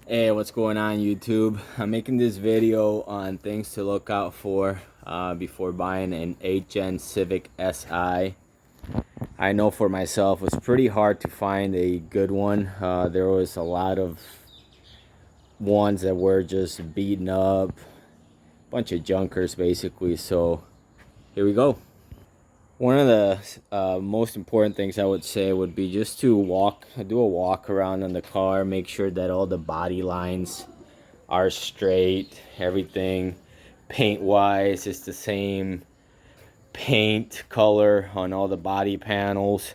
Hey, what's going on YouTube? I'm making this video on things to look out for before buying an Gen Civic Si. I know for myself it was pretty hard to find a good one. There was a lot of ones that were just beaten up, bunch of junkers basically. So here we go. One of the most important things I would say would be just to do a walk around on the car, make sure that all the body lines are straight, everything paint wise is the same paint color on all the body panels.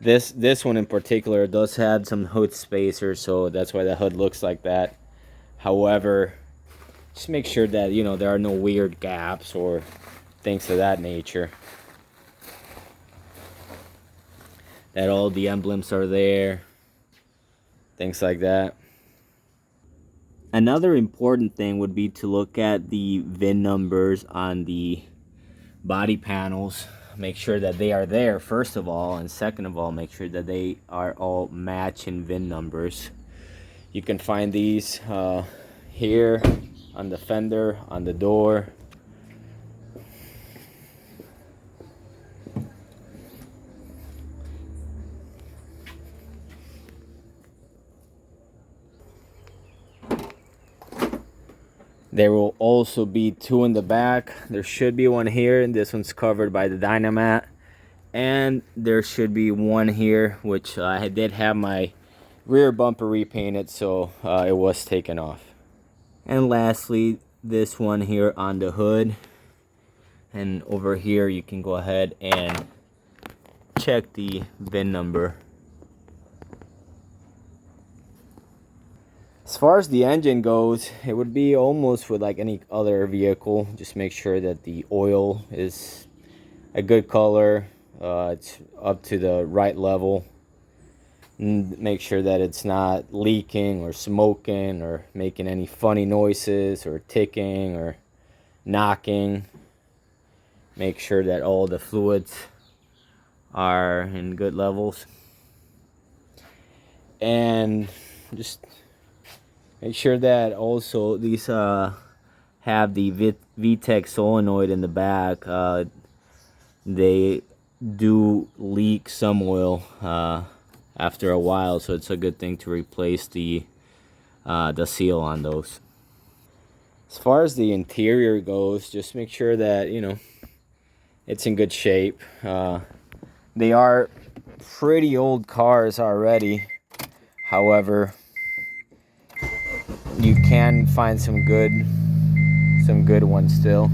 This one in particular does have some hood spacers, so that's why the hood looks like that. However, just make sure that there are no weird gaps or things of that nature, that all the emblems are there, things like that. Another important thing would be to look at the VIN numbers on the body panels. Make sure that they are there first of all, and second of all, make sure that they are all matching VIN numbers. You can find these here on the fender, on the door. There will also be two in the back. There should be one here, and this one's covered by the Dynamat. And there should be one here, which I did have my rear bumper repainted, so it was taken off. And lastly, this one here on the hood. And over here, you can go ahead and check the VIN number. As far as the engine goes, it would be almost with like any other vehicle. Just make sure that the oil is a good color. It's up to the right level. And make sure that it's not leaking or smoking or making any funny noises or ticking or knocking. Make sure that all the fluids are in good levels. And just make sure that also these have the VTEC solenoid in the back. They do leak some oil after a while, so it's a good thing to replace the seal on those. As far as the interior goes, just make sure that it's in good shape. They are pretty old cars already. However, you can find some good ones still.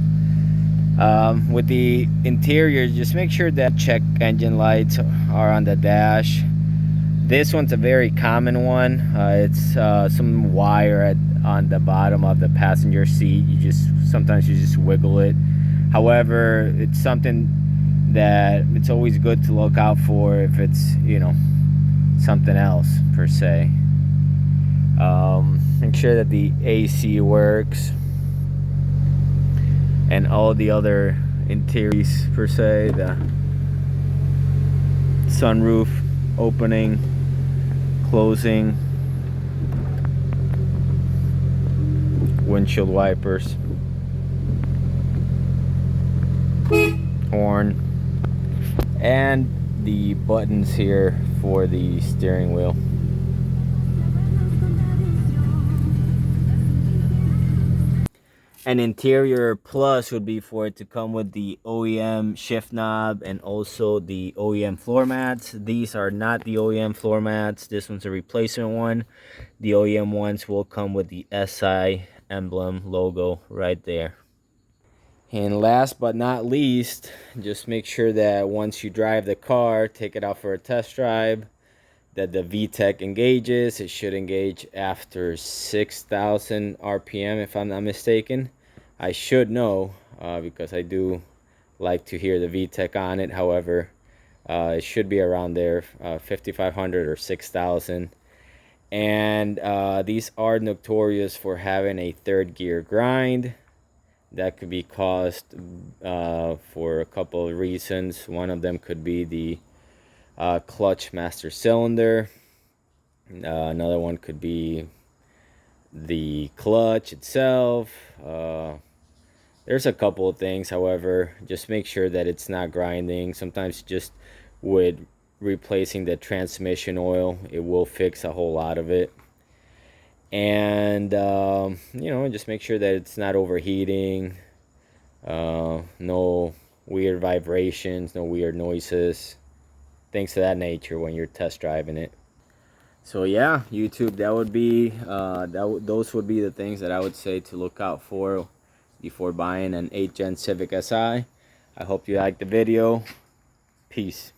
With the interior, just make sure that check engine lights are on the dash. This one's a very common one. It's some wire on the bottom of the passenger seat. Sometimes you just wiggle it. However, it's something that it's always good to look out for if it's something else per se. Make sure that the AC works and all the other interiors per se, the sunroof opening, closing, windshield wipers, horn, and the buttons here for the steering wheel. An interior plus would be for it to come with the OEM shift knob and also the OEM floor mats. These are not the OEM floor mats. This one's a replacement one. The OEM ones will come with the SI emblem logo right there. And last but not least, just make sure that once you drive the car, take it out for a test drive, that the VTEC engages. It should engage after 6,000 RPM if I'm not mistaken. I should know because I do like to hear the VTEC on it. However, it should be around there, 5,500 or 6,000. And these are notorious for having a third gear grind. That could be caused for a couple of reasons. One of them could be the clutch master cylinder. Another one could be the clutch itself. There's a couple of things, however, just make sure that it's not grinding. Sometimes just with replacing the transmission oil, it will fix a whole lot of it. And you know, just make sure that it's not overheating. No weird vibrations, no weird noises, things of that nature when you're test driving it. So yeah, YouTube, that would be those would be the things that I would say to look out for before buying an 8 Gen Civic Si. I hope you liked the video. Peace.